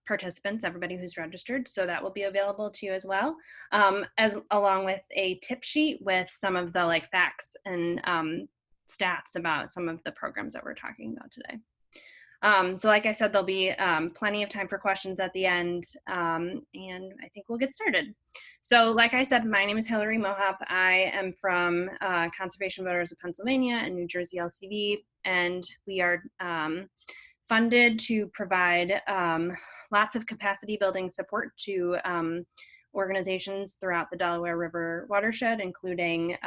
participants, everybody who's registered. So that will be available to you as well, as along with a tip sheet with some of the like facts and stats about some of the programs that we're talking about today. So like I said, there'll be plenty of time for questions at the end, and I think we'll get started. So like I said, my name is Hillary Mohop. I am from Conservation Voters of Pennsylvania and New Jersey LCV, and we are funded to provide lots of capacity building support to organizations throughout the Delaware River watershed, including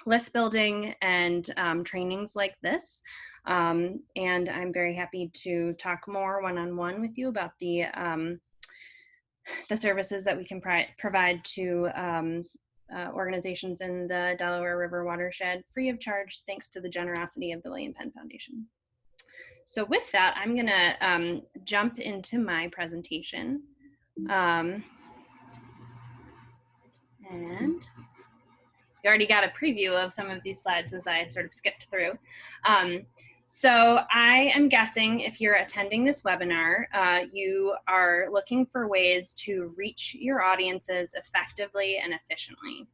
list building and trainings like this. And I'm very happy to talk more one-on-one with you about the services that we can provide to organizations in the Delaware River watershed free of charge, thanks to the generosity of the William Penn Foundation. So with that, I'm gonna jump into my presentation. And you already got a preview of some of these slides as I sort of skipped through. So I am guessing if you're attending this webinar, you are looking for ways to reach your audiences effectively and efficiently.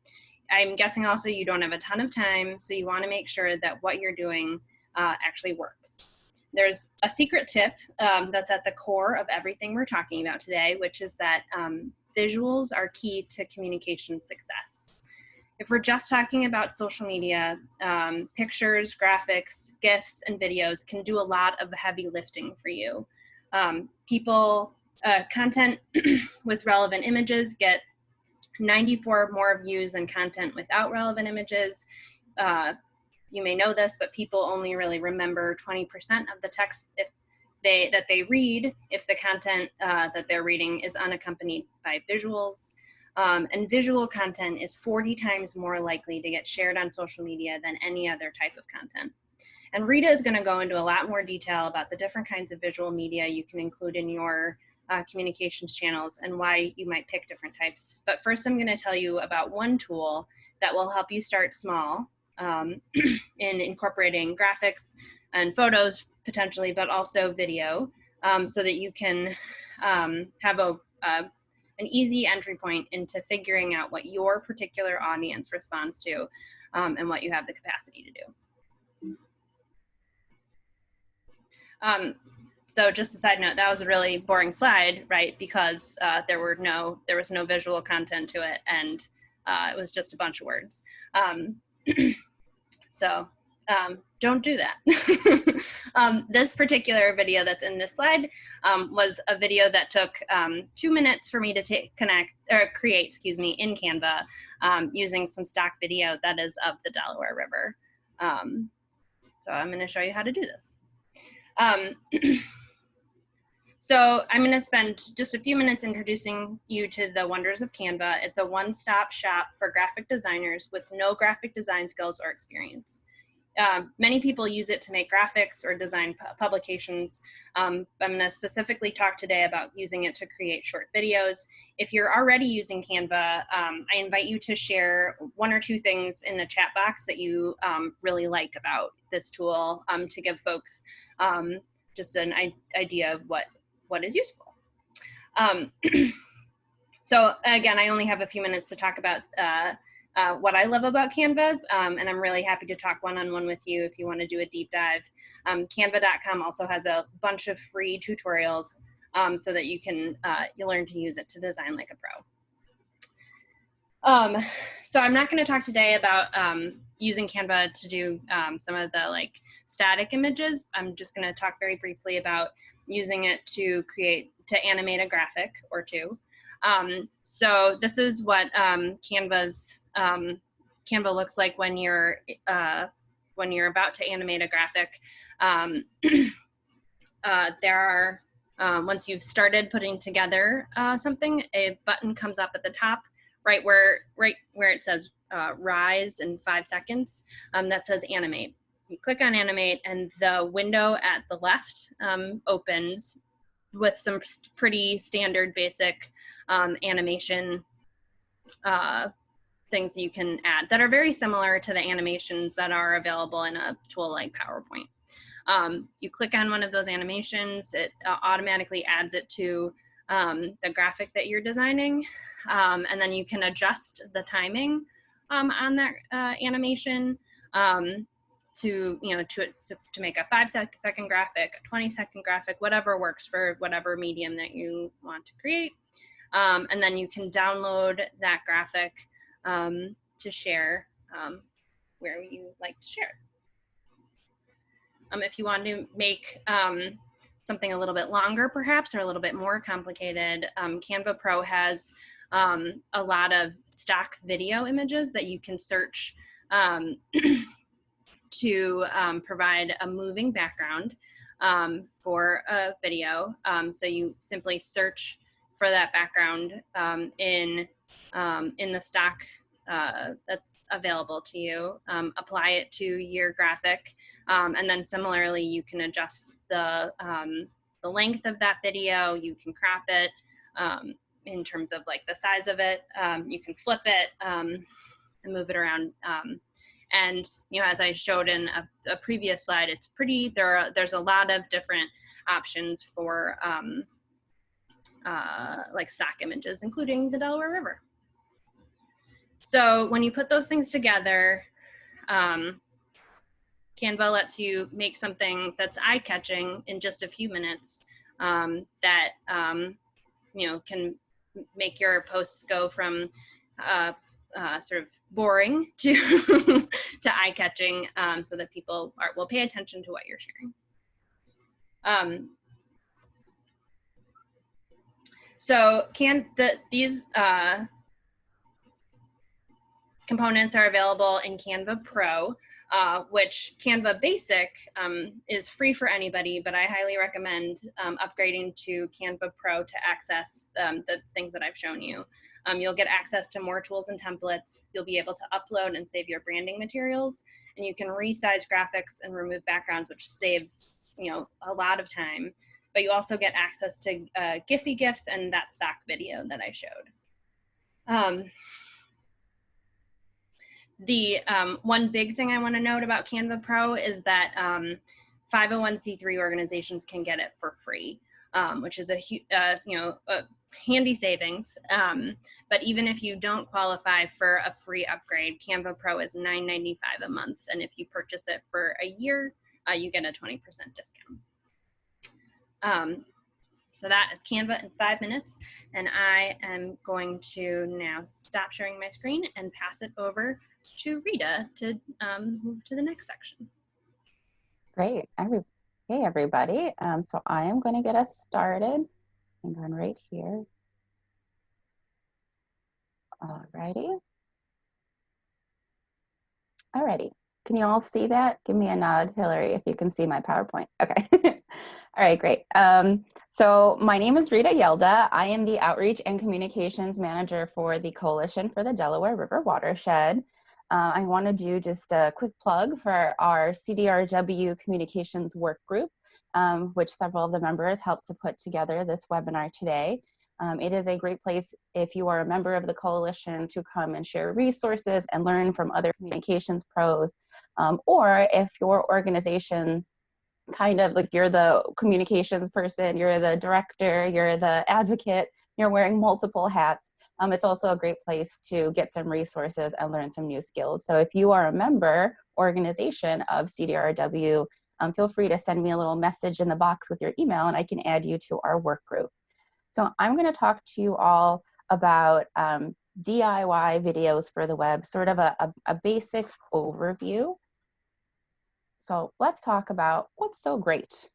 I'm guessing also you don't have a ton of time, so you want to make sure that what you're doing actually works. There's a secret tip that's at the core of everything we're talking about today, which is that visuals are key to communication success. If we're just talking about social media, pictures, graphics, GIFs, and videos can do a lot of the heavy lifting for you. Content with relevant images get 94 more views than content without relevant images. You may know this, but people only really remember 20% of the text that they read if the content that they're reading is unaccompanied by visuals. And visual content is 40 times more likely to get shared on social media than any other type of content. And Rita is going to go into a lot more detail about the different kinds of visual media you can include in your communications channels and why you might pick different types. But first, I'm going to tell you about one tool that will help you start small in incorporating graphics and photos potentially, but also video, so that you can have an easy entry point into figuring out what your particular audience responds to and what you have the capacity to do. So just a side note, that was a really boring slide, right? Because there was no visual content to it, and it was just a bunch of words. So don't do that. This particular video that's in this slide was a video that took 2 minutes for me to create in Canva using some stock video that is of the Delaware River. So I'm going to show you how to do this. So I'm going to spend just a few minutes introducing you to the wonders of Canva. It's a one-stop shop for graphic designers with no graphic design skills or experience. Many people use it to make graphics or design publications. I'm going to specifically talk today about using it to create short videos. If you're already using Canva, I invite you to share 1 or 2 things in the chat box that you really like about this tool to give folks just an idea of what is useful. So again, I only have a few minutes to talk about what I love about Canva, and I'm really happy to talk one-on-one with you if you want to do a deep dive. Canva.com also has a bunch of free tutorials so that you can learn to use it to design like a pro. So I'm not going to talk today about using Canva to do some of the like static images. I'm just going to talk very briefly about using it to animate a graphic or two. So this is what Canva looks like when you're about to animate a graphic. There are once you've started putting together something, a button comes up at the top, right where it says rise in 5 seconds. That says animate. You click on animate, and the window at the left opens with some pretty standard basic animation things you can add that are very similar to the animations that are available in a tool like PowerPoint. You click on one of those animations, it automatically adds it to the graphic that you're designing, and then you can adjust the timing on that animation to make a 5-second graphic, a 20-second graphic, whatever works for whatever medium that you want to create. And then you can download that graphic to share where you like to share it. If you want to make something a little bit longer, perhaps, or a little bit more complicated, Canva Pro has a lot of stock video images that you can search to provide a moving background for a video. So you simply search for that background in the stock that's available to you, apply it to your graphic, and then similarly you can adjust the length of that video. You can crop it in terms of like the size of it. You can flip it and move it around. And as I showed in a previous slide, it's pretty. There's a lot of different options for like stock images, including the Delaware River. So when you put those things together, Canva lets you make something that's eye-catching in just a few minutes that can make your posts go from sort of boring to to eye-catching, so that people will pay attention to what you're sharing. So these components are available in Canva Pro, which Canva Basic is free for anybody, but I highly recommend upgrading to Canva Pro to access the things that I've shown you. You'll get access to more tools and templates. You'll be able to upload and save your branding materials, and you can resize graphics and remove backgrounds, which saves a lot of time. But you also get access to Giphy GIFs and that stock video that I showed. The one big thing I want to note about Canva Pro is that 501c3 organizations can get it for free, which is a handy savings. But even if you don't qualify for a free upgrade, Canva Pro is $9.95 a month, and if you purchase it for a year, you get a 20% discount. So that is Canva in 5 minutes, and I am going to now stop sharing my screen and pass it over to Rita to move to the next section. Great. Hey, everybody. So I am going to get us started. I'm going right here. Alrighty. Alrighty. Can you all see that? Give me a nod, Hillary, if you can see my PowerPoint. Okay. All right, great. So my name is Rita Yelda. I am the Outreach and Communications Manager for the Coalition for the Delaware River Watershed. I want to do just a quick plug for our CDRW Communications Work Group, which several of the members helped to put together this webinar today. It is a great place if you are a member of the coalition to come and share resources and learn from other communications pros, or if your organization kind of like you're the communications person, you're the director, you're the advocate, you're wearing multiple hats. It's also a great place to get some resources and learn some new skills. So if you are a member organization of CDRW, feel free to send me a little message in the box with your email and I can add you to our work group. So I'm going to talk to you all about DIY videos for the web, sort of a basic overview. So let's talk about what's so great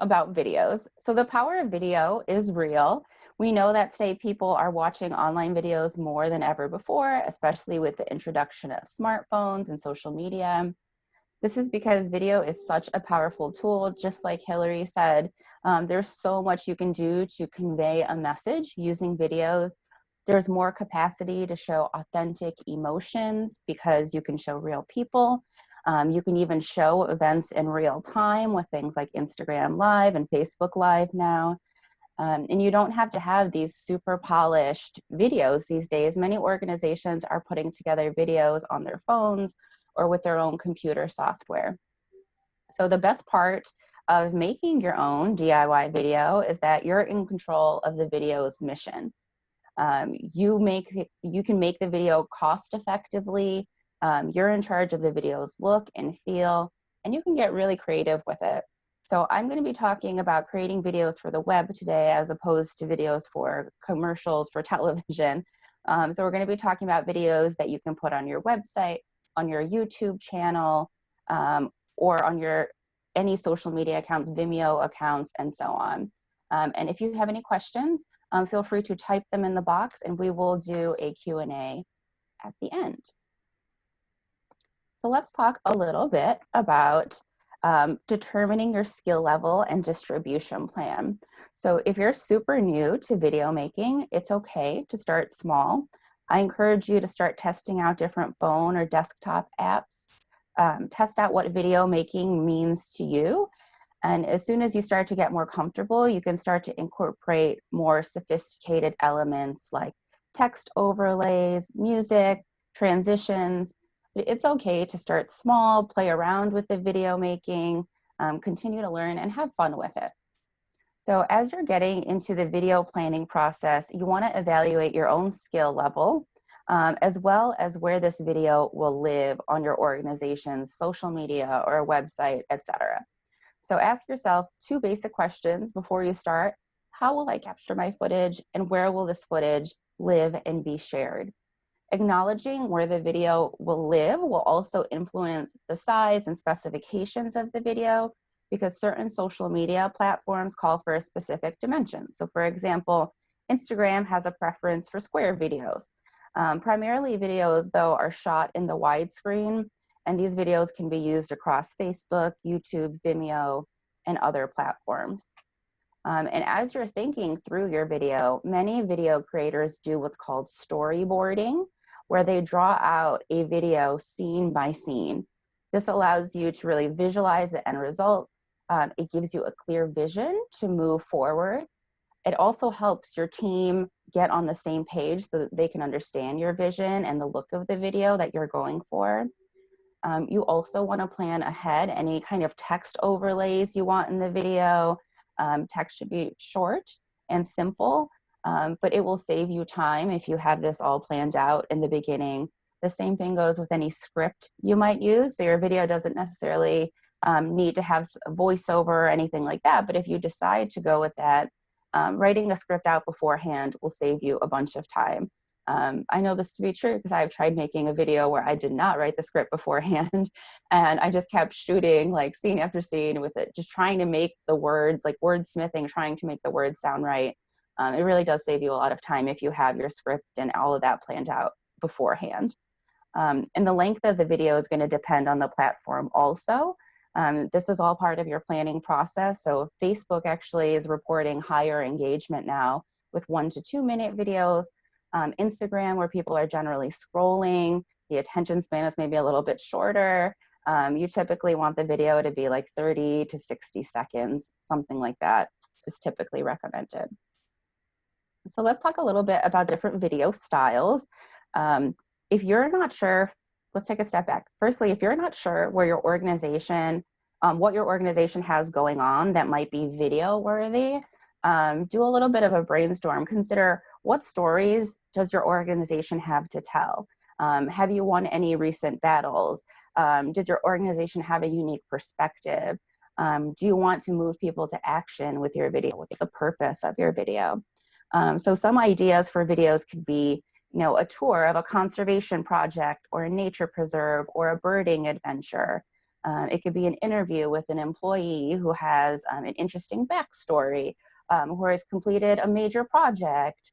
about videos. So the power of video is real. We know that today people are watching online videos more than ever before, especially with the introduction of smartphones and social media. This is because video is such a powerful tool. Just like Hillary said, there's so much you can do to convey a message using videos. There's more capacity to show authentic emotions because you can show real people. You can even show events in real time with things like Instagram Live and Facebook Live now. And you don't have to have these super polished videos these days. Many organizations are putting together videos on their phones or with their own computer software. So the best part of making your own DIY video is that you're in control of the video's mission. You can make the video cost effectively. You're in charge of the video's look and feel, and you can get really creative with it. So I'm going to be talking about creating videos for the web today as opposed to videos for commercials for television. So we're going to be talking about videos that you can put on your website, on your YouTube channel, or on your any social media accounts, Vimeo accounts, and so on. And if you have any questions, feel free to type them in the box and we will do a Q&A at the end. So let's talk a little bit about determining your skill level and distribution plan. So if you're super new to video making, it's okay to start small. I encourage you to start testing out different phone or desktop apps. Test out what video making means to you. And as soon as you start to get more comfortable, you can start to incorporate more sophisticated elements like text overlays, music, transitions. It's okay to start small, play around with the video making, continue to learn and have fun with it. So as you're getting into the video planning process, you want to evaluate your own skill level, as well as where this video will live on your organization's social media or website, etc. So ask yourself 2 basic questions before you start. How will I capture my footage, and where will this footage live and be shared? Acknowledging where the video will live will also influence the size and specifications of the video, because certain social media platforms call for a specific dimension. So for example, Instagram has a preference for square videos. Primarily videos, though, are shot in the widescreen, and these videos can be used across Facebook, YouTube, Vimeo, and other platforms. And as you're thinking through your video, many video creators do what's called storyboarding, where they draw out a video scene by scene. This allows you to really visualize the end result. It gives you a clear vision to move forward. It also helps your team get on the same page so that they can understand your vision and the look of the video that you're going for. You also want to plan ahead any kind of text overlays you want in the video. Text should be short and simple, but it will save you time if you have this all planned out in the beginning. The same thing goes with any script you might use. So your video doesn't necessarily need to have a voiceover or anything like that, but if you decide to go with that, writing a script out beforehand will save you a bunch of time. I know this to be true because I've tried making a video where I did not write the script beforehand, and I just kept shooting like scene after scene with it, just trying to make the words, like wordsmithing, trying to make the words sound right. It really does save you a lot of time if you have your script and all of that planned out beforehand. And the length of the video is going to depend on the platform also. This is all part of your planning process. So Facebook actually is reporting higher engagement now with 1 to 2 minute videos. Instagram, where people are generally scrolling, the attention span is maybe a little bit shorter. You typically want the video to be like 30 to 60 seconds, something like that is typically recommended. So let's talk a little bit about different video styles. If you're not sure, let's take a step back. Firstly, if you're not sure where your organization, what your organization has going on that might be video worthy, do a little bit of a brainstorm. Consider, what stories does your organization have to tell? Have you won any recent battles? Does your organization have a unique perspective? Do you want to move people to action with your video? What's the purpose of your video? So some ideas for videos could be, a tour of a conservation project or a nature preserve or a birding adventure. It could be an interview with an employee who has an interesting backstory, who has completed a major project.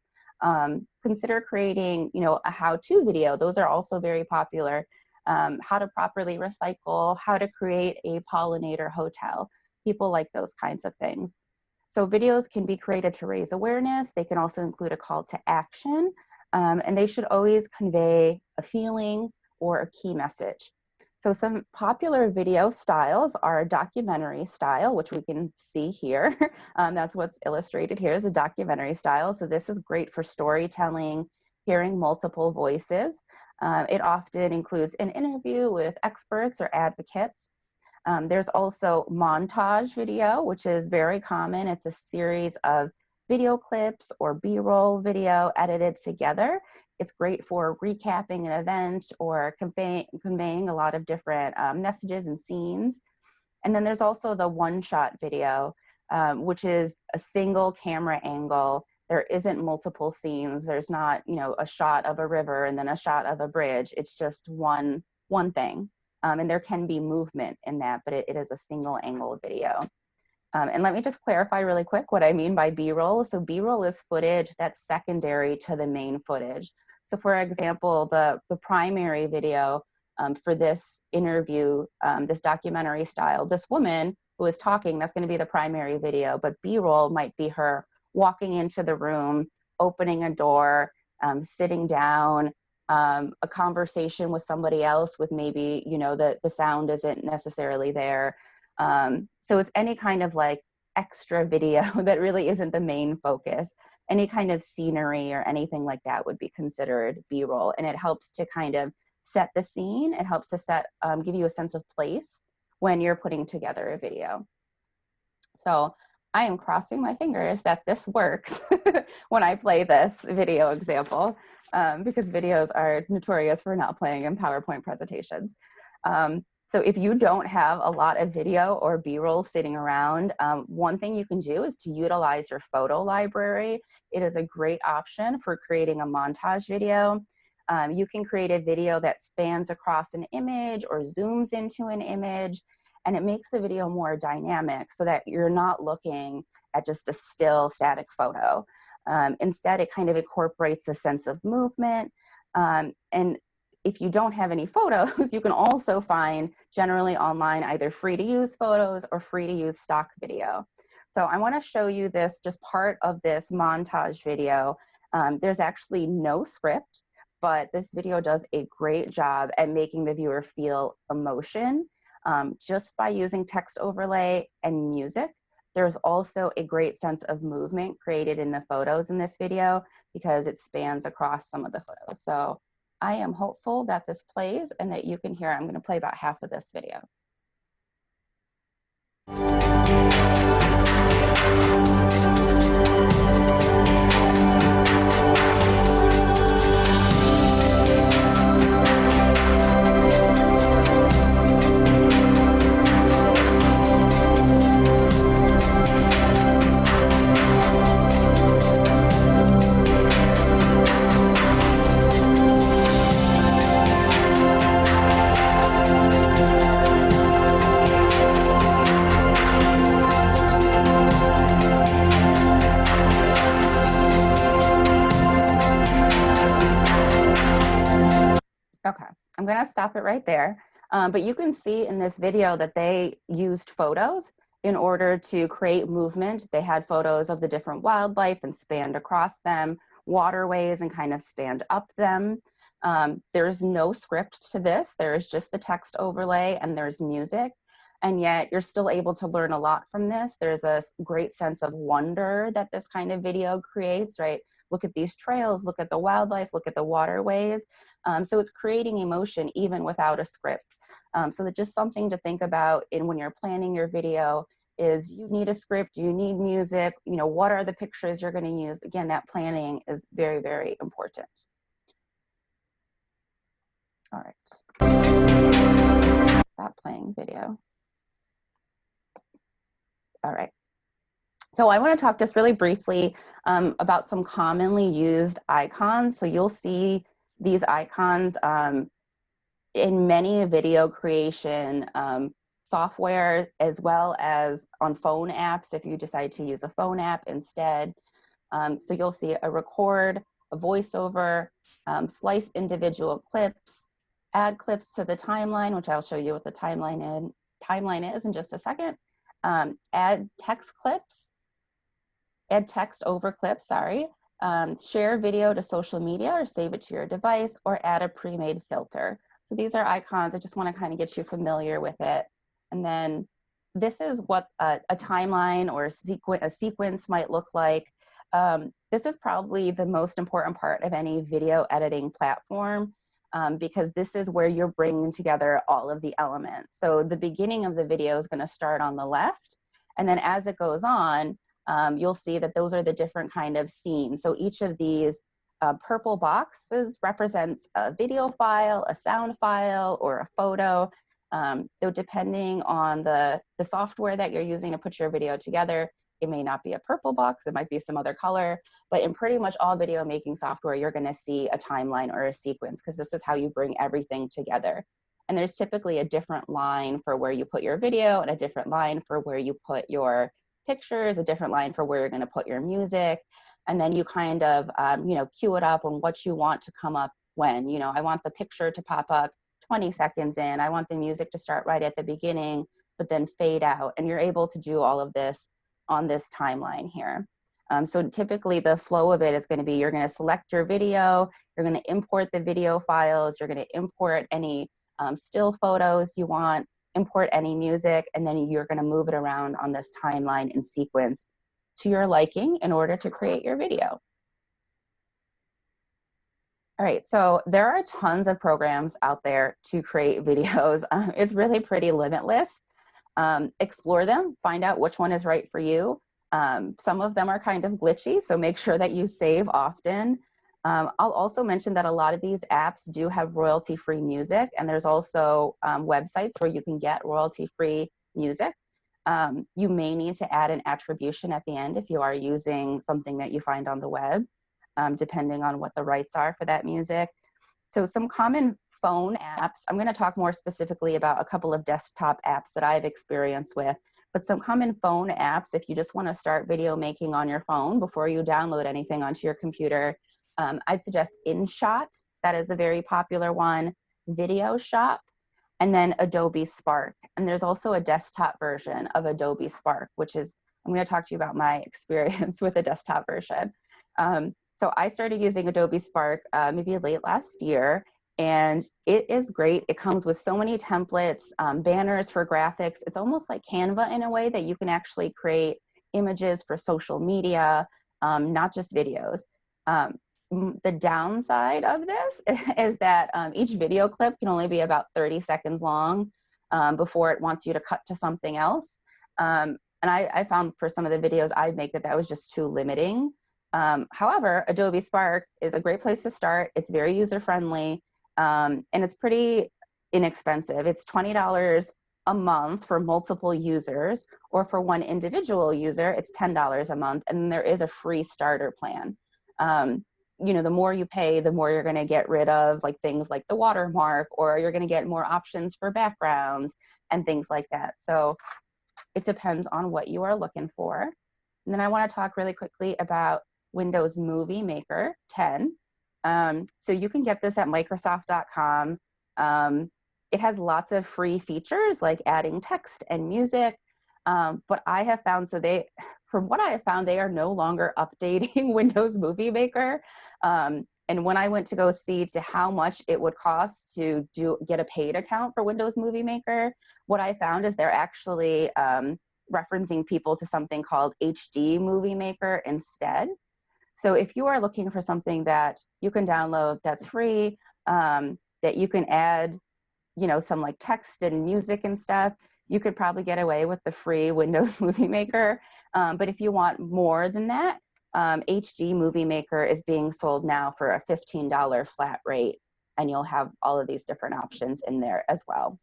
Consider creating, a how-to video. Those are also very popular. How to properly recycle, how to create a pollinator hotel. People like those kinds of things. So videos can be created to raise awareness. They can also include a call to action, and they should always convey a feeling or a key message. So some popular video styles are documentary style, which we can see here. That's what's illustrated here is a documentary style. So this is great for storytelling, hearing multiple voices. It often includes an interview with experts or advocates. There's also montage video, which is very common. It's a series of video clips or B-roll video edited together. It's great for recapping an event or conveying a lot of different messages and scenes. And then there's also the one-shot video, which is a single camera angle. There isn't multiple scenes. There's not, you know, a shot of a river and then a shot of a bridge. It's just one thing. And there can be movement in that, but it is a single angle video. And let me just clarify really quick what I mean by B-roll. So B-roll is footage that's secondary to the main footage. So for example, the primary video for this interview, this documentary style, this woman who is talking, that's going to be the primary video, but B-roll might be her walking into the room, opening a door, sitting down, a conversation with somebody else with maybe, you know, the sound isn't necessarily there. So it's any kind of like extra video that really isn't the main focus. Any kind of scenery or anything like that would be considered B-roll, and it helps to kind of set the scene. It helps to set, give you a sense of place when you're putting together a video. So I am crossing my fingers that this works when I play this video example, because videos are notorious for not playing in PowerPoint presentations. So if you don't have a lot of video or B-roll sitting around, one thing you can do is to utilize your photo library. It is a great option for creating a montage video. You can create a video that spans across an image or zooms into an image, and it makes the video more dynamic so that you're not looking at just a still static photo. Instead, it kind of incorporates a sense of movement. And if you don't have any photos, you can also find generally online either free to use photos or free to use stock video. So I want to show you this, just part of this montage video. There's actually no script, but this video does a great job at making the viewer feel emotion just by using text overlay and music. There's also a great sense of movement created in the photos in this video because it spans across some of the photos. So I am hopeful that this plays and that you can hear. I'm going to play about half of this video. Okay, I'm gonna stop it right there. But you can see in this video that they used photos in order to create movement. They had photos of the different wildlife and spanned across them, waterways and kind of spanned up them. There's no script to this. There's just the text overlay and there's music. And yet you're still able to learn a lot from this. There's a great sense of wonder that this kind of video creates, right? Look at these trails, look at the wildlife, look at the waterways. So it's creating emotion even without a script. So that's just something to think about when you're planning your video is you need a script, you need music, you know, what are the pictures you're going to use? Again, that planning is very, very important. All right. Stop playing video. All right. So I want to talk just really briefly about some commonly used icons. So you'll see these icons in many video creation software, as well as on phone apps if you decide to use a phone app instead. So you'll see a record, a voiceover, slice individual clips, add clips to the timeline, which I'll show you what the timeline is in just a second. Add text clips, add text over clips, sorry. Share video to social media or save it to your device, or add a pre-made filter. So these are icons. I just want to kind of get you familiar with it. And then this is what a timeline or a sequence might look like. This is probably the most important part of any video editing platform. because this is where you're bringing together all of the elements. So the beginning of the video is going to start on the left, and then as it goes on, you'll see that those are the different kind of scenes. So each of these purple boxes represents a video file, a sound file, or a photo. Though depending on the software that you're using to put your video together, it may not be a purple box, it might be some other color, but in pretty much all video making software, you're gonna see a timeline or a sequence, because this is how you bring everything together. And there's typically a different line for where you put your video, and a different line for where you put your pictures, a different line for where you're gonna put your music. And then you kind of, queue it up on what you want to come up when. I want the picture to pop up 20 seconds in. I want the music to start right at the beginning, but then fade out. And you're able to do all of this on this timeline here. So typically the flow of it is going to be, you're going to select your video, you're going to import the video files, you're going to import any still photos you want, import any music, and then you're going to move it around on this timeline in sequence to your liking in order to create your video. All right, so there are tons of programs out there to create videos. It's really pretty limitless. Explore them, find out which one is right for you. Some of them are kind of glitchy, so make sure that you save often. I'll also mention that a lot of these apps do have royalty-free music, and there's also websites where you can get royalty-free music. You may need to add an attribution at the end if you are using something that you find on the web, depending on what the rights are for that music. So some common phone apps, I'm going to talk more specifically about a couple of desktop apps that I've experienced with, but some common phone apps, if you just want to start video making on your phone before you download anything onto your computer, I'd suggest InShot. That is a very popular one. Video Shop, and then Adobe Spark. And there's also a desktop version of Adobe Spark, which is, I'm going to talk to you about my experience with the desktop version. So I started using Adobe Spark maybe late last year, and it is great. It comes with so many templates, banners for graphics. It's almost like Canva in a way that you can actually create images for social media, not just videos. The downside of this is that each video clip can only be about 30 seconds long before it wants you to cut to something else. And I found for some of the videos I make that was just too limiting. However, Adobe Spark is a great place to start. It's very user-friendly, and it's pretty inexpensive. It's $20 a month for multiple users, or for one individual user, it's $10 a month, and there is a free starter plan. The more you pay, the more you're going to get rid of like things like the watermark, or you're going to get more options for backgrounds and things like that. So it depends on what you are looking for. And then I want to talk really quickly about Windows Movie Maker 10. So you can get this at Microsoft.com. It has lots of free features like adding text and music. But I have found, from what I have found, they are no longer updating Windows Movie Maker. And when I went to go see to how much it would cost to get a paid account for Windows Movie Maker, what I found is they're actually referencing people to something called HD Movie Maker instead. So if you are looking for something that you can download that's free, that you can add, some like text and music and stuff, you could probably get away with the free Windows Movie Maker. But if you want more than that, HD Movie Maker is being sold now for a $15 flat rate, and you'll have all of these different options in there as well.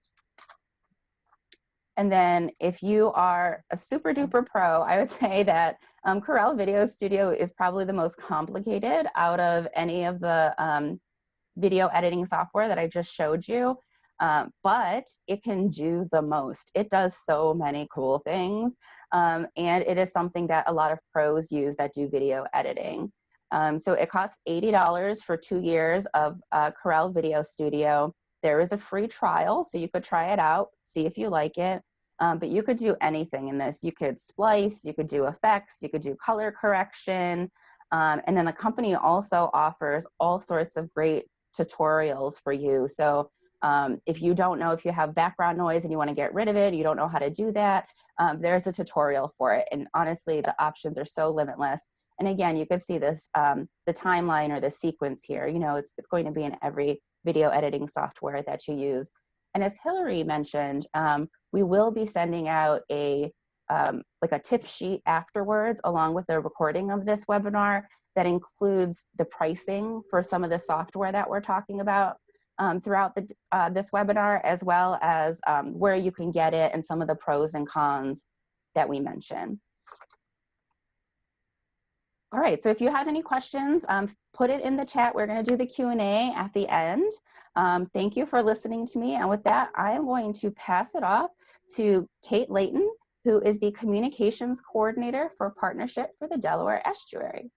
And then if you are a super duper pro, I would say that Corel Video Studio is probably the most complicated out of any of the video editing software that I just showed you. But it can do the most. It does so many cool things. And it is something that a lot of pros use that do video editing. So it costs $80 for 2 years of Corel Video Studio. There is a free trial, so you could try it out, see if you like it. But you could do anything in this. You could splice, you could do effects, you could do color correction. And then the company also offers all sorts of great tutorials for you. So if you don't know if you have background noise and you want to get rid of it, you don't know how to do that, there's a tutorial for it. And honestly, the options are so limitless. And again, you could see this, the timeline or the sequence here, it's going to be in every video editing software that you use. And as Hillary mentioned, we will be sending out like a tip sheet afterwards, along with the recording of this webinar that includes the pricing for some of the software that we're talking about throughout this webinar, as well as where you can get it and some of the pros and cons that we mentioned. All right, so if you have any questions, put it in the chat. We're gonna do the Q&A at the end. Thank you for listening to me. And with that, I am going to pass it off to Kate Layton, who is the Communications Coordinator for Partnership for the Delaware Estuary.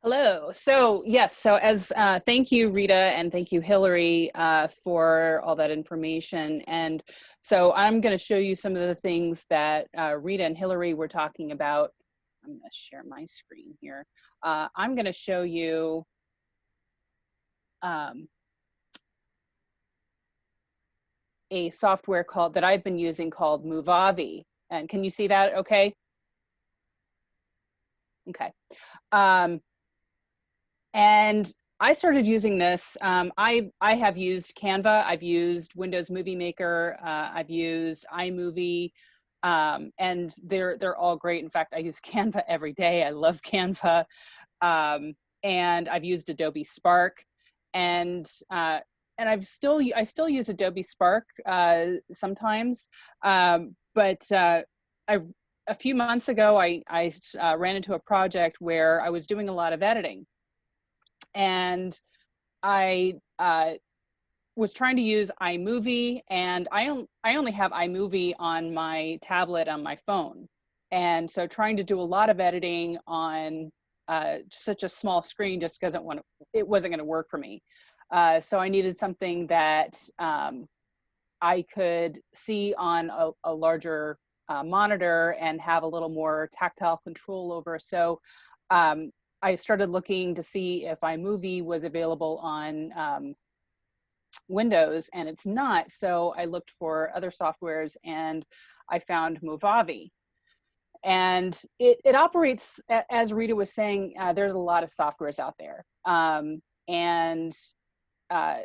Hello. So yes, so as thank you, Rita, and thank you, Hillary, for all that information. And so I'm going to show you some of the things that Rita and Hillary were talking about. I'm going to share my screen here. I'm going to show you a software that I've been using called Movavi. And can you see that okay? Okay. And I started using this. I have used Canva. I've used Windows Movie Maker. I've used iMovie, and they're all great. In fact, I use Canva every day. I love Canva, and I've used Adobe Spark, and I still use Adobe Spark sometimes, but a few months ago I ran into a project where I was doing a lot of editing. And I was trying to use iMovie, and I only have iMovie on my tablet on my phone. And so trying to do a lot of editing on such a small screen just it wasn't going to work for me. So I needed something that I could see on a larger monitor and have a little more tactile control over. So I started looking to see if iMovie was available on Windows, and it's not. So I looked for other softwares, and I found Movavi. And it operates, as Rita was saying, there's a lot of softwares out there. And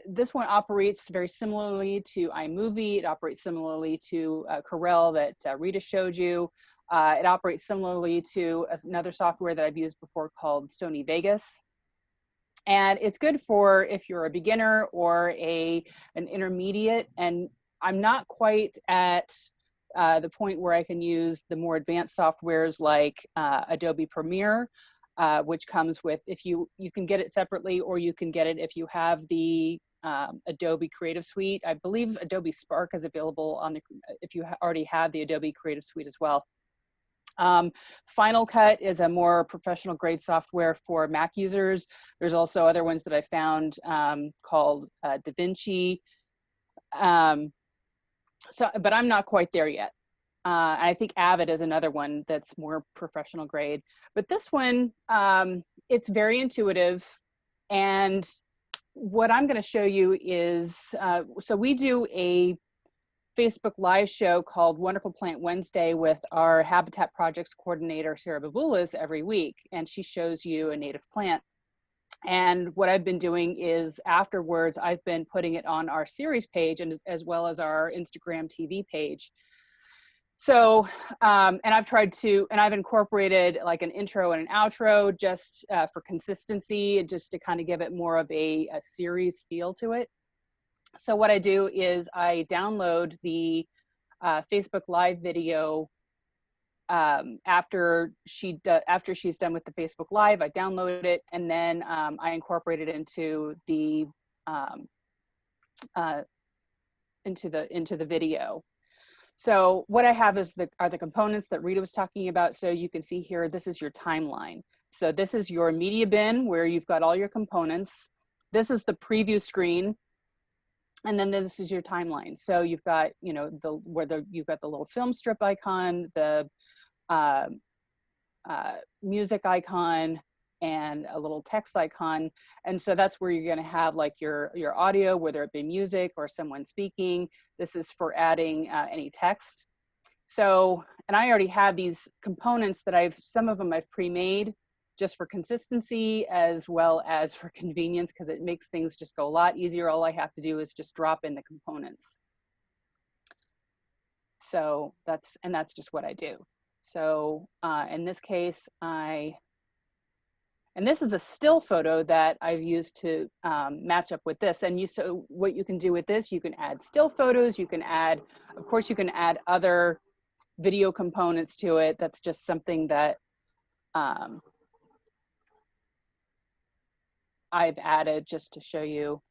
this one operates very similarly to iMovie. It operates similarly to Corel that Rita showed you. It operates similarly to another software that I've used before called Sony Vegas. And it's good for if you're a beginner or an intermediate. And I'm not quite at the point where I can use the more advanced softwares like Adobe Premiere, which comes with, if you can get it separately, or you can get it if you have the Adobe Creative Suite. I believe Adobe Spark is available on if you already have the Adobe Creative Suite as well. Final Cut is a more professional grade software for Mac users. There's also other ones that I found called DaVinci. But I'm not quite there yet. I think Avid is another one that's more professional grade. But this one, it's very intuitive. And what I'm going to show you is, so we do a Facebook Live show called Wonderful Plant Wednesday with our Habitat Projects coordinator, Sarah Babulas, every week. And she shows you a native plant. And what I've been doing is afterwards, I've been putting it on our series page, and as well as our Instagram TV page. So, and I've incorporated like an intro and an outro just for consistency, just to kind of give it more of a series feel to it. So what I do is I download the Facebook Live video after she's done with the Facebook Live. I download it, and then I incorporate it into the video. So what I have are the components that Rita was talking about. So you can see here, this is your timeline. So this is your media bin where you've got all your components. This is the preview screen. And then this is your timeline. So you've got, you know, you've got the little film strip icon, the music icon, and a little text icon. And so that's where you're gonna have like your audio, whether it be music or someone speaking. This is for adding any text. So And I already have these components that some of them I've pre-made just for consistency as well as for convenience, because it makes things just go a lot easier. All I have to do is just drop in the components. So that's just what I do. So in this case, and this is a still photo that I've used to match up with this. And so what you can do with this, you can add still photos, you can add, of course, you can add other video components to it. That's just something that I've added just to show you.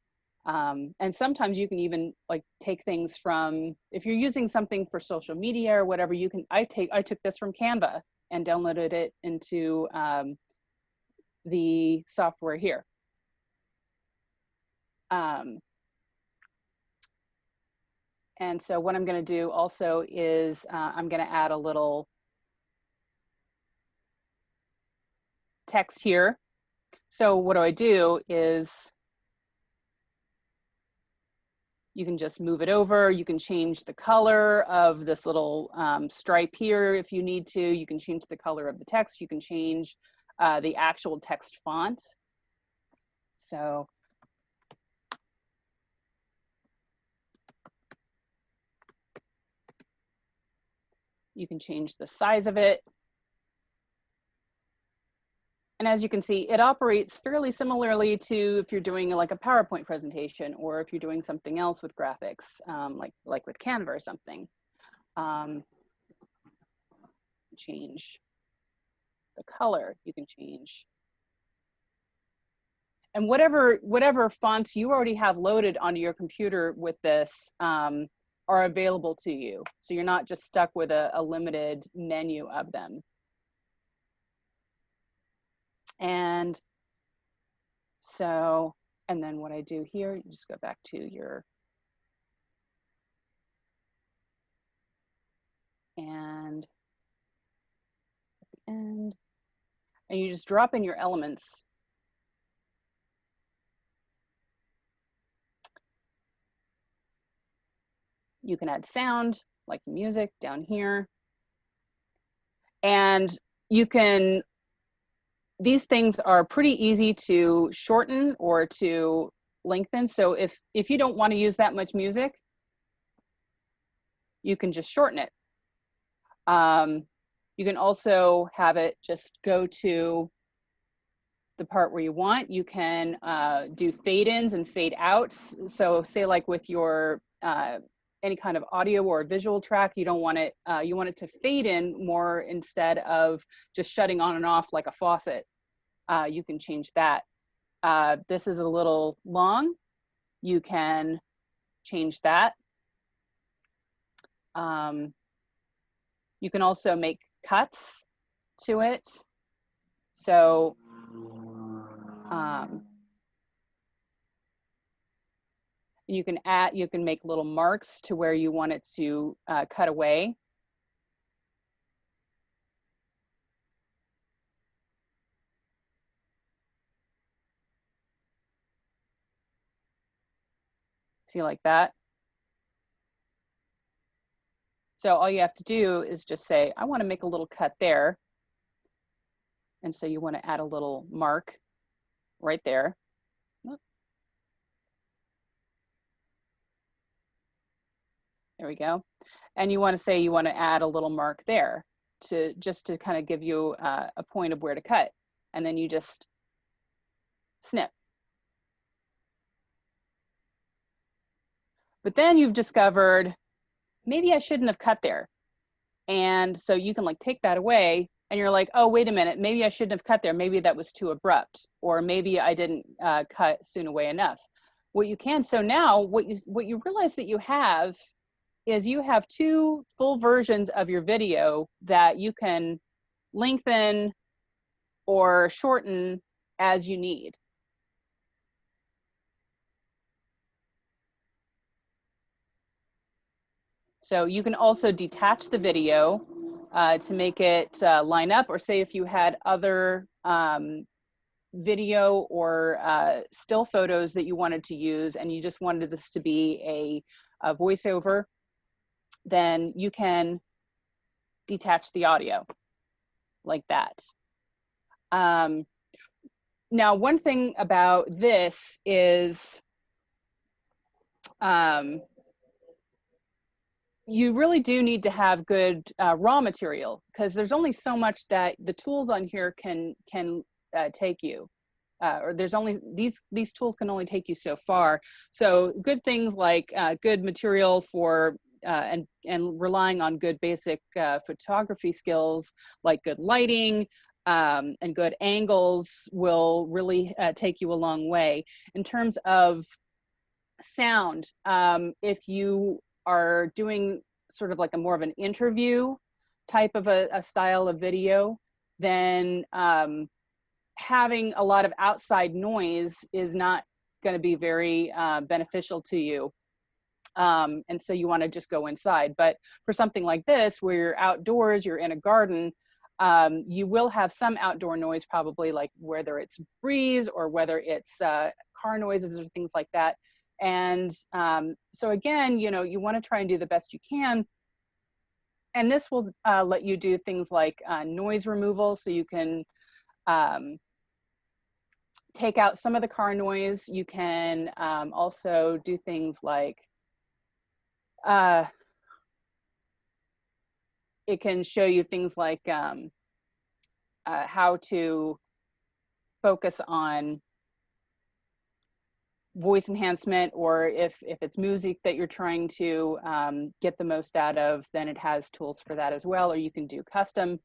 And sometimes you can even like take things from, if you're using something for social media or whatever, you can, I took this from Canva and downloaded it into the software here. And so what I'm going to do also is I'm going to add a little text here. So what do I do is you can just move it over. You can change the color of this little stripe here if you need to. You can change the color of the text. You can change the actual text font. So you can change the size of it. And as you can see, it operates fairly similarly to if you're doing like a PowerPoint presentation, or if you're doing something else with graphics, like with Canva or something. Change the color, you can change. And whatever fonts you already have loaded onto your computer with this are available to you. So you're not just stuck with a limited menu of them. And so, and then what I do here, you just go back to your, and at the end, and you just drop in your elements. You can add sound, like music down here. And you can, these things are pretty easy to shorten or to lengthen. So if you don't want to use that much music, you can just shorten it. You can also have it just go to the part where you want. You can do fade ins and fade outs. So say like with your any kind of audio or visual track, you don't want it, you want it to fade in more instead of just shutting on and off like a faucet. You can change that. This is a little long. You can change that. You can also make cuts to it. So you can make little marks to where you want it to cut away. See, like that. So all you have to do is just say, I want to make a little cut there. And so you want to add a little mark right there. There we go. And you want to say you want to add a little mark there to just to kind of give you a point of where to cut. And then you just snip. But then you've discovered, maybe I shouldn't have cut there. And so you can like take that away and you're like, oh, wait a minute, maybe I shouldn't have cut there. Maybe that was too abrupt, or maybe I didn't cut soon away enough. What you can, so now what you realize that you have is you have two full versions of your video that you can lengthen or shorten as you need. So you can also detach the video to make it line up, or say if you had other video or still photos that you wanted to use and you just wanted this to be a voiceover, then you can detach the audio like that. Now, one thing about this is you really do need to have good raw material, because there's only so much that the tools on here can take you. Or there's only these tools can only take you so far. So good things like good material for and relying on good basic photography skills like good lighting and good angles will really take you a long way. In terms of sound, if you are doing sort of like a more of an interview type of a style of video, then having a lot of outside noise is not going to be very beneficial to you. And so you want to just go inside. But for something like this, where you're outdoors, you're in a garden, you will have some outdoor noise, probably, like whether it's breeze or whether it's car noises or things like that. And so again, you know, you want to try and do the best you can. And this will let you do things like noise removal, so you can take out some of the car noise. You can also do things like it can show you things like how to focus on voice enhancement, or if it's music that you're trying to get the most out of, then it has tools for that as well, or you can do custom.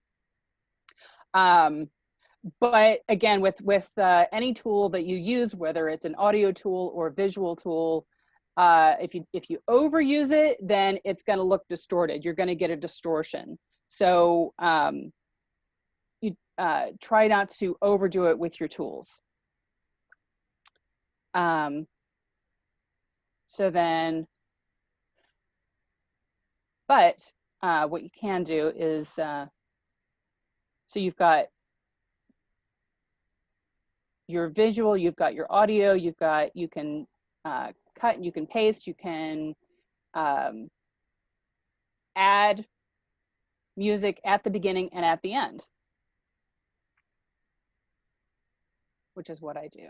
But again, with any tool that you use, whether it's an audio tool or a visual tool, if you overuse it, then it's going to look distorted. You're going to get a distortion. So you try not to overdo it with your tools. So then, but what you can do is, so you've got your visual, you've got your audio, you can cut, you can paste, you can add music at the beginning and at the end, which is what I do.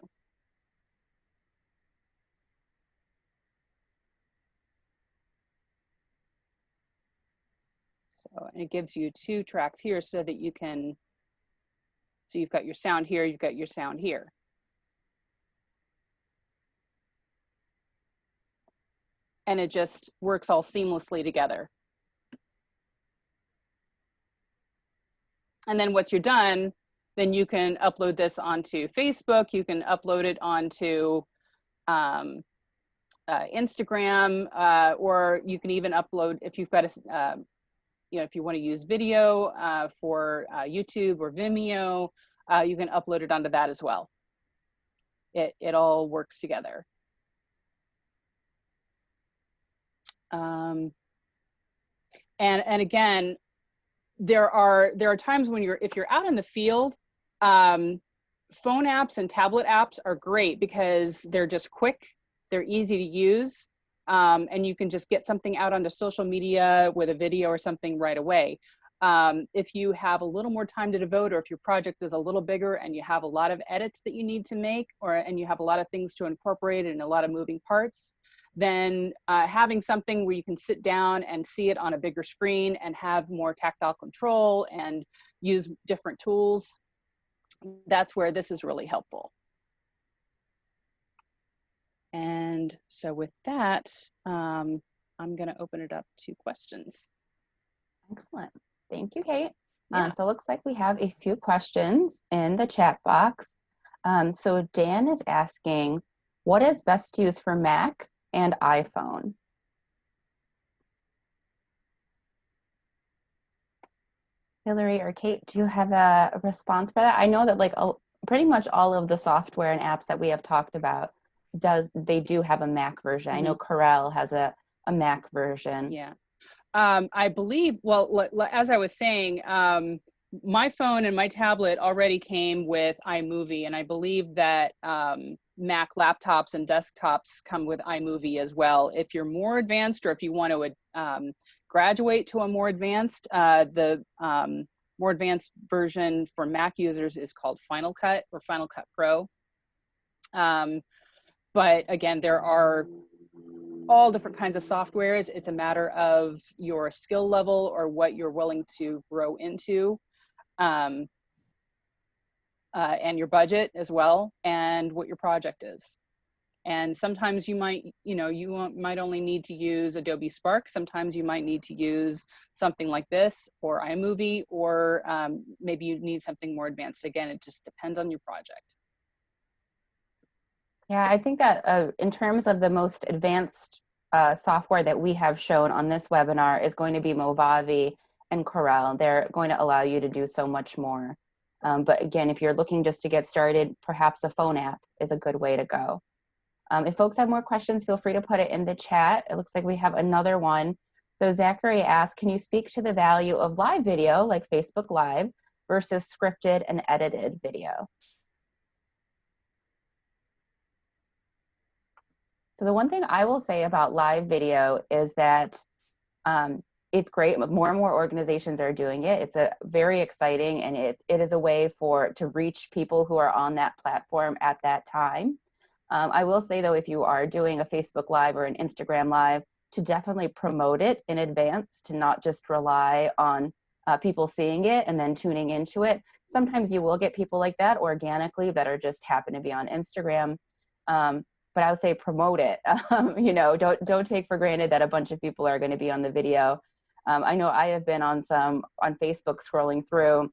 So, and it gives you 2 tracks here so that you can, so you've got your sound here, you've got your sound here. And it just works all seamlessly together. And then once you're done, then you can upload this onto Facebook, you can upload it onto Instagram, or you can even upload, if you've got a, you know, if you want to use video for YouTube or Vimeo, you can upload it onto that as well. It all works together. And again, there are times when if you're out in the field, phone apps and tablet apps are great because they're just quick, they're easy to use. And you can just get something out onto social media with a video or something right away. If you have a little more time to devote, or if your project is a little bigger and you have a lot of edits that you need to make, and you have a lot of things to incorporate and a lot of moving parts, then having something where you can sit down and see it on a bigger screen and have more tactile control and use different tools, that's where this is really helpful. And so with that, I'm going to open it up to questions. Excellent. Thank you, Kate. Yeah. So it looks like we have a few questions in the chat box. So Dan is asking, what is best used for Mac and iPhone? Hillary or Kate, do you have a response for that? I know that like pretty much all of the software and apps that we have talked about, they do have a Mac version. I know Corel has a Mac version. Yeah. I believe, well, as I was saying, my phone and my tablet already came with iMovie, and I believe that Mac laptops and desktops come with iMovie as well. If you're more advanced, or if you want to graduate to a more advanced. The more advanced version for Mac users is called Final Cut or Final Cut Pro. But again, there are all different kinds of softwares. It's a matter of your skill level or what you're willing to grow into, and your budget as well, and what your project is. And sometimes you might, might only need to use Adobe Spark. Sometimes you might need to use something like this or iMovie, or maybe you need something more advanced. Again, it just depends on your project. Yeah, I think that in terms of the most advanced software that we have shown on this webinar is going to be Movavi and Corel. They're going to allow you to do so much more. But again, if you're looking just to get started, perhaps a phone app is a good way to go. If folks have more questions, feel free to put it in the chat. It looks like we have another one. So Zachary asked, can you speak to the value of live video like Facebook Live versus scripted and edited video? So the one thing I will say about live video is that it's great. More and more organizations are doing it. It's a very exciting, and it is a way to reach people who are on that platform at that time. I will say though, if you are doing a Facebook Live or an Instagram Live, to definitely promote it in advance, to not just rely on people seeing it and then tuning into it. Sometimes you will get people like that organically that are just happen to be on Instagram. But I would say promote it. Don't take for granted that a bunch of people are going to be on the video. I know I have been on Facebook scrolling through,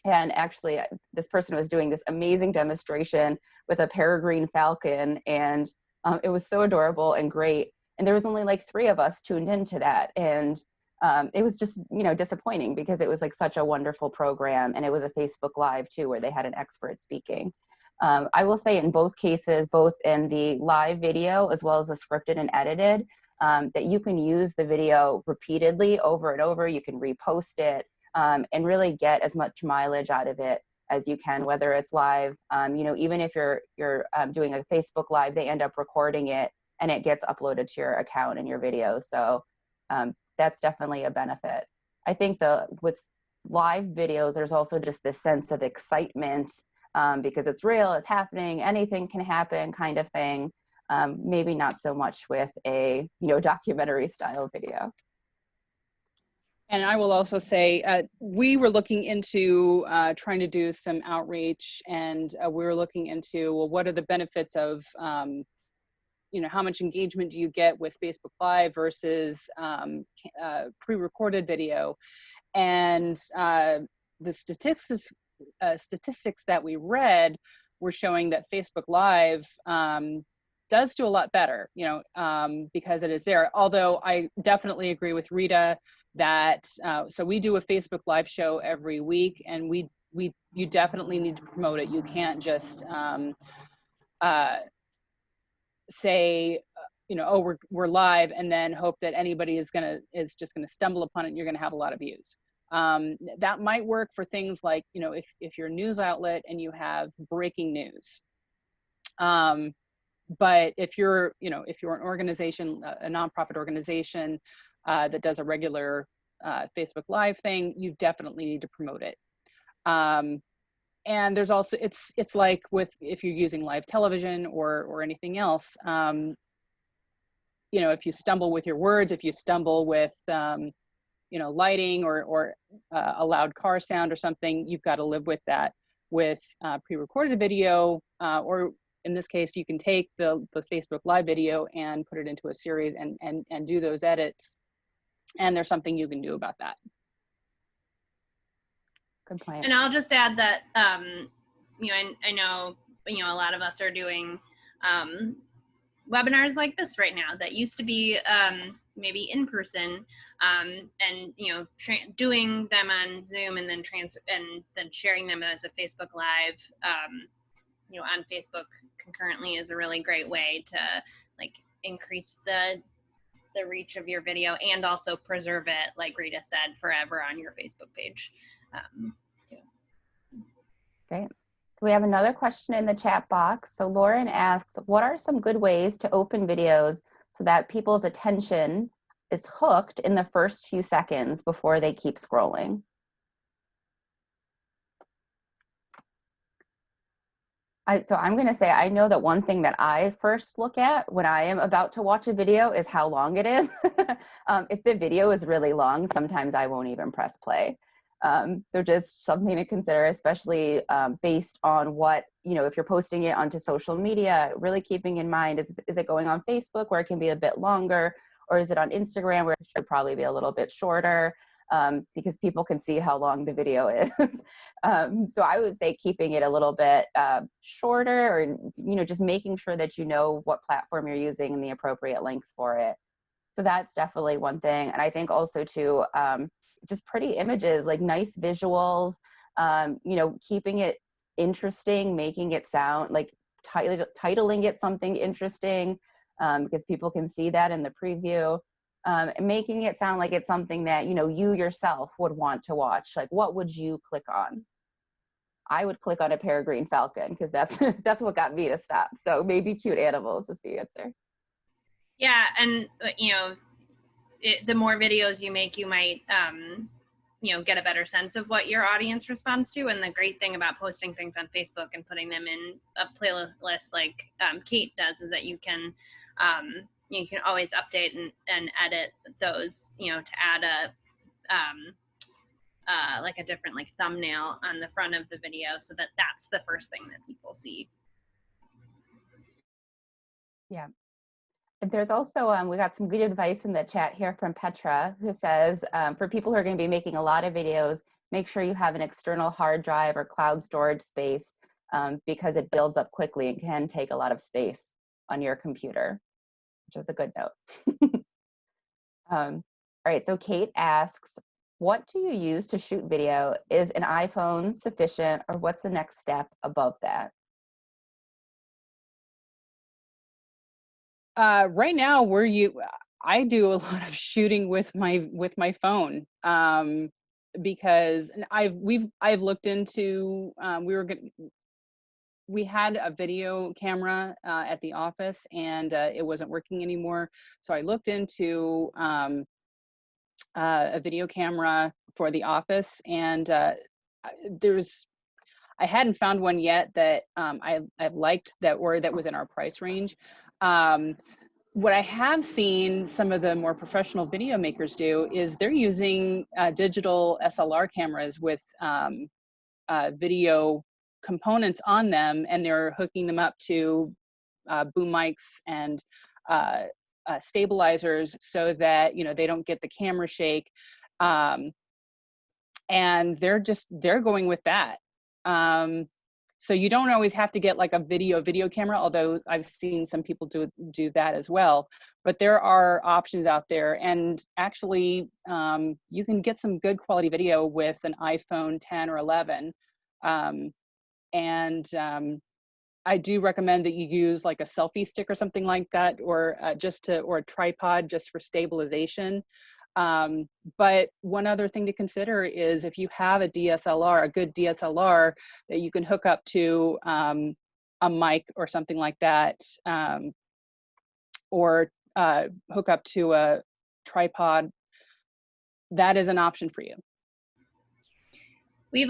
and actually this person was doing this amazing demonstration with a peregrine falcon, and it was so adorable and great. And there was only like 3 of us tuned into that. And it was just, disappointing because it was like such a wonderful program. And it was a Facebook Live too, where they had an expert speaking. I will say in both cases, both in the live video as well as the scripted and edited, that you can use the video repeatedly over and over. You can repost it and really get as much mileage out of it as you can, whether it's live. Even if you're doing a Facebook Live, they end up recording it and it gets uploaded to your account and your video. So that's definitely a benefit. I think with live videos, there's also just this sense of excitement because it's real, it's happening, anything can happen kind of thing. Maybe not so much with a documentary style video. And I will also say, we were looking into trying to do some outreach, and we were looking into, well, what are the benefits of, how much engagement do you get with Facebook Live versus pre-recorded video? And the statistics that we read were showing that Facebook Live does do a lot better, because it is there. Although I definitely agree with Rita that, so we do a Facebook Live show every week, and you definitely need to promote it. You can't just say, oh, we're live, and then hope that anybody is just gonna stumble upon it and you're gonna have a lot of views. That might work for things like, if you're a news outlet and you have breaking news. But if you're an organization, a nonprofit organization that does a regular Facebook Live thing, you definitely need to promote it. And there's also, it's like if you're using live television or anything else, if you stumble with your words, if you stumble with, lighting or a loud car sound or something, you've got to live with that. With pre-recorded video, or in this case, you can take the Facebook Live video and put it into a series and do those edits. And there's something you can do about that. Good point. And I'll just add that, I know, a lot of us are doing webinars like this right now that used to be maybe in person, and doing them on Zoom and then sharing them as a Facebook Live, on Facebook concurrently is a really great way to increase the reach of your video and also preserve it, like Rita said, forever on your Facebook page too. Great. We have another question in the chat box. So Lauren asks, what are some good ways to open videos so that people's attention is hooked in the first few seconds before they keep scrolling. So I'm going to say, I know that one thing that I first look at when I am about to watch a video is how long it is. If the video is really long, sometimes I won't even press play. So just something to consider, especially based on what, you know, if you're posting it onto social media, really keeping in mind, is it going on Facebook where it can be a bit longer, or is it on Instagram where it should probably be a little bit shorter? Because people can see how long the video is. So I would say keeping it a little bit shorter, or, you know, just making sure that you know what platform you're using and the appropriate length for it. So that's definitely one thing. And I think also too, just pretty images, like nice visuals, you know, keeping it interesting, making it sound like titling it something interesting, because people can see that in the preview. And making it sound like it's something that, you know, you yourself would want to watch. Like, what would you click on? I would click on a peregrine falcon because that's that's what got me to stop. So maybe cute animals is the answer. Yeah, and you know, the more videos you make, you might you know, get a better sense of what your audience responds to. And the great thing about posting things on Facebook and putting them in a playlist like Kate does is that you can always update and edit those, you know, to add like a different like thumbnail on the front of the video so that that's the first thing that people see. Yeah. There's also, we got some good advice in the chat here from Petra, who says, for people who are going to be making a lot of videos, make sure you have an external hard drive or cloud storage space, because it builds up quickly and can take a lot of space on your computer, which is a good note. All right, so Kate asks, what do you use to shoot video? Is an iPhone sufficient, or what's the next step above that? Right now, I do a lot of shooting with my phone, because I've looked into, we had a video camera at the office, and it wasn't working anymore. So I looked into a video camera for the office, and I hadn't found one yet that I liked that was in our price range. What I have seen some of the more professional video makers do is they're using digital SLR cameras with video components on them, and they're hooking them up to boom mics and stabilizers so that, you know, they don't get the camera shake. And they're going with that. So you don't always have to get like a video camera, although I've seen some people do that as well. But there are options out there, and actually you can get some good quality video with an iPhone 10 or 11. I do recommend that you use like a selfie stick or something like that, or or a tripod just for stabilization. But one other thing to consider is if you have a DSLR, a good DSLR that you can hook up to a mic or something like that, or hook up to a tripod, that is an option for you. We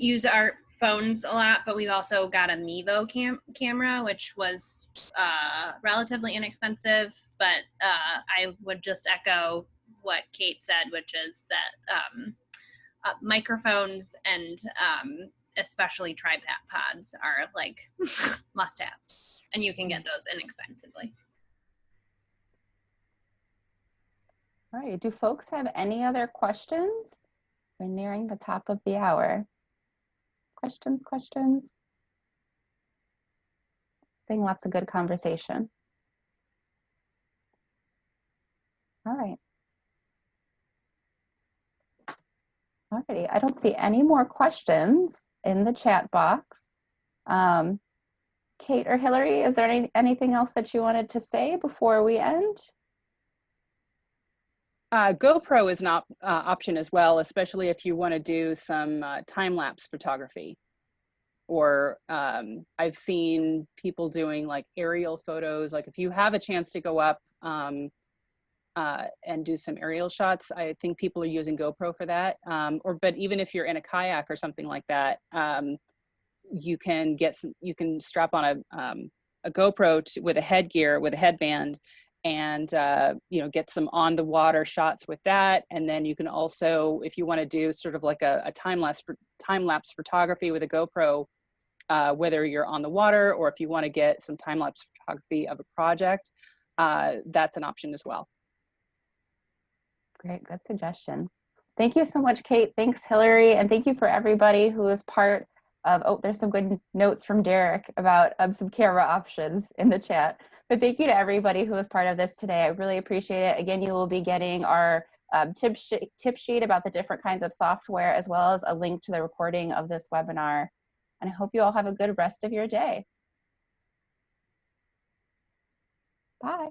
use our phones a lot, but we've also got a Mevo camera, which was relatively inexpensive, but I would just echo what Kate said, which is that microphones and especially tripods are like must-haves, and you can get those inexpensively. All right, do folks have any other questions? We're nearing the top of the hour. Questions? Seeing lots of good conversation. All right. Alrighty, I don't see any more questions in the chat box. Kate or Hillary, is there anything else that you wanted to say before we end? GoPro is an option as well, especially if you want to do some time-lapse photography. Or I've seen people doing like aerial photos. Like if you have a chance to go up and do some aerial shots. I think people are using GoPro for that. But even if you're in a kayak or something like that, you can strap on a GoPro with a headgear, with a headband, and get some on the water shots with that. And then you can also, if you want to do sort of like a time lapse photography with a GoPro, whether you're on the water or if you want to get some time lapse photography of a project, that's an option as well. Great, good suggestion. Thank you so much, Kate. Thanks, Hillary. And thank you for everybody who is part of, oh, there's some good notes from Derek about some camera options in the chat. But thank you to everybody who was part of this today. I really appreciate it. Again, you will be getting our tip sheet about the different kinds of software, as well as a link to the recording of this webinar. And I hope you all have a good rest of your day. Bye.